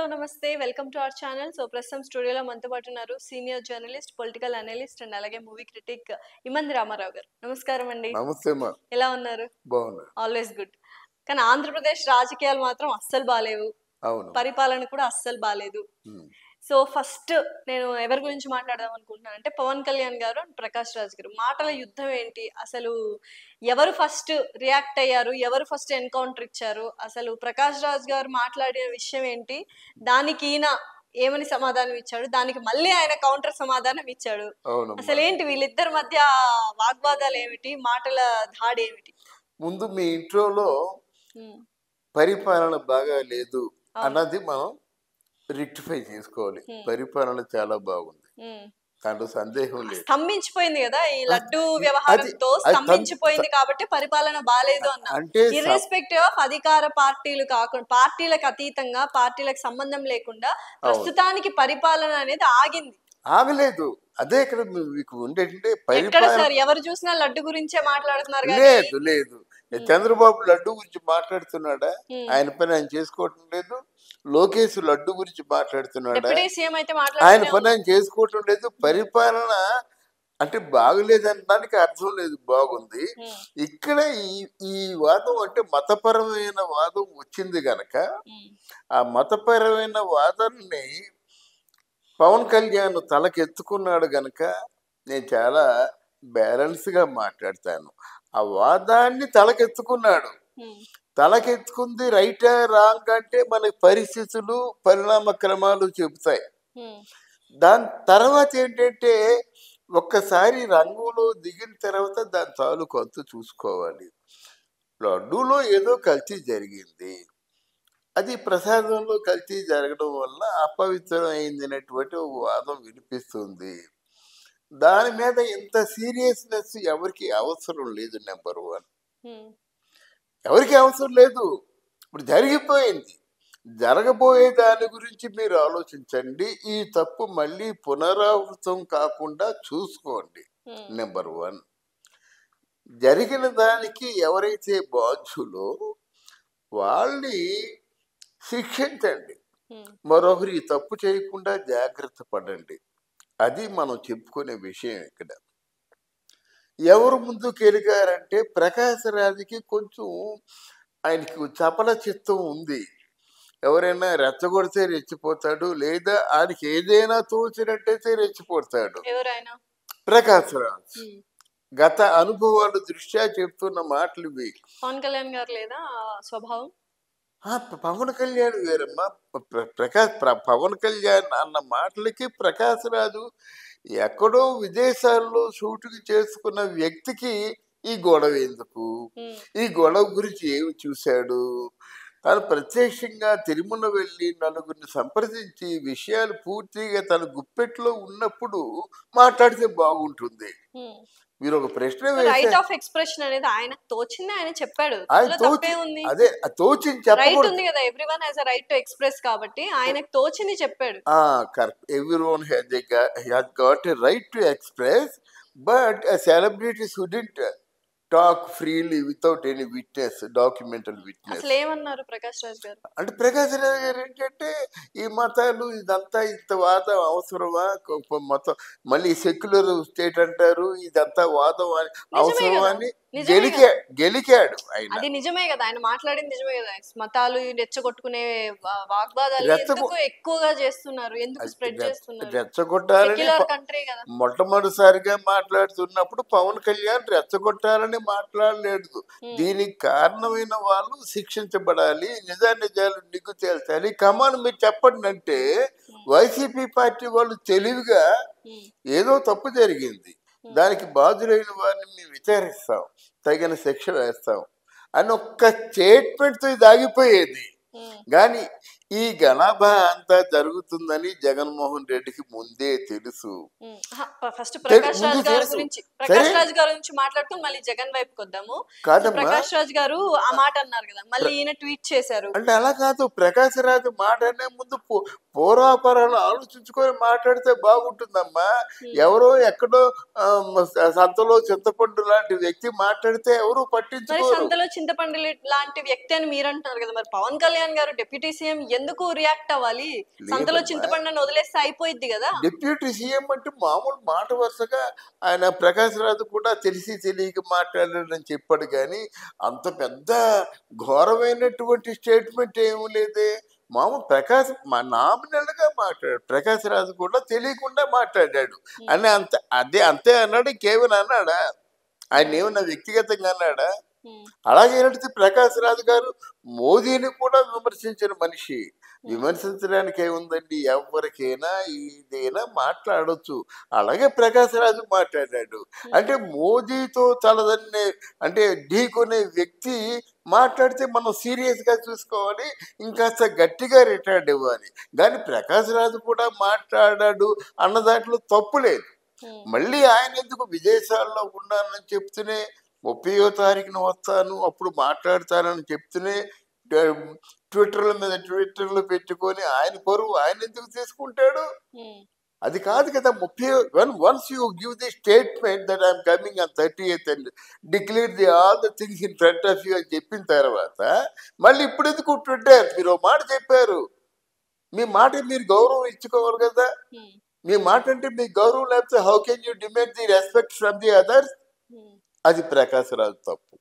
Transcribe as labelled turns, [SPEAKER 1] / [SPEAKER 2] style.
[SPEAKER 1] Hello నమస్తే welcome to our channel. So ప్రస్తుతం స్టూడియోలో మనతో పాటు ఉన్నారు senior journalist, political analyst and అలాగే మూవీ క్రిటిక్ ఇమంది రామారావు గారు. నమస్కారం అండి.
[SPEAKER 2] నమస్తే మా.
[SPEAKER 1] ఎలా ఉన్నారు?
[SPEAKER 2] బాగున్నా.
[SPEAKER 1] Always good. కానీ ఆంధ్రప్రదేశ్ రాజకీయాలు మాత్రం అస్సలు బాలేవు.
[SPEAKER 2] అవును.
[SPEAKER 1] పరిపాలన కూడా అస్సలు బాలేదు. సో ఫస్ట్ నేను ఎవరి గురించి మాట్లాడదాం అనుకుంటున్నాను అంటే పవన్ కళ్యాణ్ గారు అండ్ ప్రకాష్ రాజ్ గారు మాటల యుద్ధం ఏంటి, అసలు ఎవరు ఫస్ట్ రియాక్ట్ అయ్యారు, ఎవరు ఫస్ట్ ఎన్కౌంటర్ ఇచ్చారు, అసలు ప్రకాష్ రాజ్ గారు మాట్లాడిన విషయం ఏంటి, దానికి ఈయన ఏమని సమాధానం ఇచ్చాడు, దానికి మళ్ళీ ఆయన కౌంటర్ సమాధానం ఇచ్చాడు. అసలు ఏంటి వీళ్ళిద్దరి మధ్య వాగ్వాదాలు ఏమిటి, మాటల దాడి ఏమిటి?
[SPEAKER 2] ముందు మీ ఇంట్రోలో పరిపాలన బాగా లేదు అన్నది మనం రెక్టిఫై చేసుకోవాలి. పరిపాలన చాలా బాగుంది, దాంట్లో సందేహం లేదు.
[SPEAKER 1] స్తంభించిపోయింది కదా ఈ లడ్డు వ్యవహారంతో, స్తంభించిపోయింది కాబట్టి పరిపాలన బాలేదు అన్న. అంటే ఇర్రెస్పెక్టివ్ ఆఫ్ అధికార పార్టీలు కాకుండా, పార్టీలకు అతీతంగా, పార్టీలకు సంబంధం లేకుండా ప్రస్తుతానికి పరిపాలన అనేది
[SPEAKER 2] ఆగలేదు. అదే ఇక్కడ మీకు ఉండేటంటే
[SPEAKER 1] ఎవరు చూసినా లడ్డు గురించే మాట్లాడుతున్నారు.
[SPEAKER 2] లేదు లేదు, చంద్రబాబు లడ్డు గురించి మాట్లాడుతున్నాడా? ఆయన పని ఆయన చేసుకోవటం లేదు. లోకేష్ లడ్డు గురించి మాట్లాడుతున్నాడా? ఆయన పని ఆయన చేసుకోవటం లేదు. పరిపాలన అంటే బాగలేదనడానికి అర్థం లేదు, బాగుంది. ఇక్కడ ఈ వాదం అంటే మతపరమైన వాదం వచ్చింది గనక ఆ మతపరమైన వాదాన్ని పవన్ కళ్యాణ్ తలకెత్తుకున్నాడు గనక నేను చాలా బ్యాలెన్స్గా మాట్లాడతాను. ఆ వాదాన్ని తలకెత్తుకున్నాడు. తలకెత్తుకుంది రైటా రాంగ్ అంటే మనకి పరిస్థితులు, పరిణామ క్రమాలు చెబుతాయి. దాని తర్వాత ఏంటంటే ఒక్కసారి రంగంలో దిగిన తర్వాత దాని తాలూకు అంతు చూసుకోవాలి. లడ్డూలో ఏదో కల్తీ జరిగింది, అది ప్రసాదంలో కల్తీ జరగడం వల్ల అపవిత్రం అయింది అనేటువంటి వాదం వినిపిస్తుంది. దాని మీద ఇంత సీరియస్నెస్ ఎవరికి అవసరం లేదు. నెంబర్ 1, ఎవరికి అవసరం లేదు. ఇప్పుడు జరిగిపోయింది, జరగబోయే దాని గురించి మీరు ఆలోచించండి. ఈ తప్పు మళ్ళీ పునరావృతం కాకుండా చూసుకోండి. నెంబర్ 1, జరిగిన దానికి ఎవరైతే బాధ్యులో వాళ్ళని శిక్షించండి. మరొకరు ఈ తప్పు చేయకుండా జాగ్రత్త పడండి. అది మనం చెప్పుకునే విషయం. ఇక్కడ ఎవరు ముందుకు ఎలిగారంటే ప్రకాశ్ రాజ్కి కొంచెం ఆయనకి చపల చిత్తం ఉంది. ఎవరైనా రెచ్చగొడితే రెచ్చిపోతాడు, లేదా ఆయనకి ఏదైనా తోచినట్టయితే రెచ్చిపోతాడు. ప్రకాశ్ రాజ్ గత అనుభవాల దృష్ట్యా చెప్తున్న మాటలు ఇవి.
[SPEAKER 1] పవన్ కళ్యాణ్ గారు లేదా స్వభావం?
[SPEAKER 2] పవన్ కళ్యాణ్ వేరమ్మా. పవన్ కళ్యాణ్ అన్న మాటలకి ప్రకాశ్ రాజు ఎక్కడో విదేశాల్లో షూటింగ్ చేసుకున్న వ్యక్తికి ఈ గొడవ ఎందుకు, ఈ గొడవ గురించి ఏమి చూశాడు? తను ప్రత్యక్షంగా తిరుమల వెళ్ళి నలుగురిని సంప్రదించి విషయాలు పూర్తిగా తన గుప్పెట్లో ఉన్నప్పుడు మాట్లాడితే బాగుంటుంది. మీరు ఒక ప్రశ్న
[SPEAKER 1] రైట్ ఆఫ్ ఎక్స్ప్రెషన్ అనేది ఆయనకు తోచింది ఆయన చెప్పాడు.
[SPEAKER 2] అదే తోచింది చెప్పకూడదు
[SPEAKER 1] కదా. Everyone has a right to express కాబట్టి ఆయనకు తోచింది చెప్పాడు.
[SPEAKER 2] Correct, everyone has got a right to express, but a celebrity shouldn't talk freely without any witness, documental witness.
[SPEAKER 1] అసలు ఏమన్నారు ప్రకాష్ రాజ్ గారు?
[SPEAKER 2] అంటే ప్రకాష్ రాజ్ గారు ఏంటంటే ఈ మతాలు ఇదంతా ఇంత వాదం అవసరమా, మతం మళ్ళీ సెక్యులర్ స్టేట్ అంటారు, ఇదంతా వాదం అవసరమా అని గెలికాడు ఆయన.
[SPEAKER 1] అది నిజమే కదా, ఆయన మాట్లాడింది నిజమే కదా. మతాలు రెచ్చగొట్టుకునే వాగ్వాదాలు ఎక్కువగా చేస్తున్నారు, ఎందుకు స్ప్రెడ్ చేస్తున్నారు?
[SPEAKER 2] రెచ్చగొట్టాలని మొట్టమొదటిసారిగా మాట్లాడుతున్నప్పుడు పవన్ కళ్యాణ్ రెచ్చగొట్టాలని మాట్లాడలేదు. దీనికి కారణమైన వాళ్ళు శిక్షించబడాలి, నిజాలు నిగ్గు తేల్చాలి. కమాన్ మీరు చెప్పండి అంటే వైసీపీ పార్టీ వాళ్ళు తెలివిగా ఏదో తప్పు జరిగింది, దానికి బాధ్యులైన వారిని మేము విచారిస్తాం, తగిన శిక్ష వేస్తాం అని ఒక్క స్టేట్మెంట్తో ఇది ఆగిపోయేది. కానీ ఈ గణాభా అంతా జరుగుతుందని జగన్మోహన్ రెడ్డికి ముందే తెలుసు.
[SPEAKER 1] ఫస్ట్ ప్రకాష్ రాజ్ గారి గురించి మాట్లాడుతూ మళ్ళీ జగన్ వైపుకి వద్దాము. ప్రకాష్ రాజ్ గారు ఆ మాట అన్నారు కదా, మళ్ళీ ఈయన ట్వీట్ చేశారు.
[SPEAKER 2] అంటే అలా కాదు, ప్రకాష్ రాజ్ మాట అనే ముందు పూర్వాపరాలు ఆలోచించుకొని మాట్లాడితే బాగుంటుందమ్మా. ఎవరో ఎక్కడో సంతలో చింతపండు లాంటి వ్యక్తి మాట్లాడితే ఎవరు పట్టించుకోరు.
[SPEAKER 1] సంతలో చింతపండు లాంటి వ్యక్తి అని మీరు అంటున్నారు కదా, మరి పవన్ కళ్యాణ్ గారు డిప్యూటీ సీఎం ఎందుకు రియాక్ట్ అవ్వాలి? సంతలో చింతపండుని వదిలేస్తే అయిపోయిద్ది కదా.
[SPEAKER 2] డిప్యూటీ సీఎం అంటే మామూలు మాట వరుసగా ఆయన ప్రకాష్ రాజు కూడా తెలిసి తెలియక మాట్లాడాడని చెప్పాడు, కానీ అంత పెద్ద ఘోరమైనటువంటి స్టేట్మెంట్ ఏమి లేదే. మామూలు నామినల్ గా మాట్లాడాడు. ప్రకాష్ రాజు కూడా తెలియకుండా మాట్లాడాడు అని అంతే అన్నాడు. ఇంకేమైనా అన్నాడా? ఆయన ఏమన్నా వ్యక్తిగతంగా అన్నాడా? అలాగే ఏంటంటే ప్రకాష్ రాజు గారు మోదీని కూడా విమర్శించిన మనిషి. విమర్శించడానికి ఏముందండి, ఎవరికైనా ఏదైనా మాట్లాడొచ్చు. అలాగే ప్రకాష్ రాజు మాట్లాడాడు. అంటే మోదీతో తలదన్నే అంటే ఢీకొనే వ్యక్తి మాట్లాడితే మనం సీరియస్ గా చూసుకోవాలి, ఇంకాస్త గట్టిగా రిటార్డ్ ఇవ్వాలి. కానీ ప్రకాష్ రాజు కూడా మాట్లాడాడు అన్న దాంట్లో తప్పు లేదు. మళ్ళీ ఆయన ఎందుకు విదేశాల్లో ఉన్నానని చెప్తూనే 30వ తారీఖున వస్తాను అప్పుడు మాట్లాడతానని చెప్తూనే ట్విట్టర్లో పెట్టుకొని ఆయన పరువు ఆయన ఎందుకు తీసుకుంటాడు? అది కాదు కదా. Once you give the statement that I'm coming on 30th and declare all the things in front of you అని చెప్పిన తర్వాత మళ్ళీ ఇప్పుడు ఎందుకు ట్విట్టర్? మీరు మాట చెప్పారు, మీ మాట మీరు గౌరవం ఇచ్చుకోవాలి కదా. మీ మాట అంటే మీ గౌరవం లేకపోతే how can you demand the respect from the others? అది ప్రకాష్ రాజు తప్పు.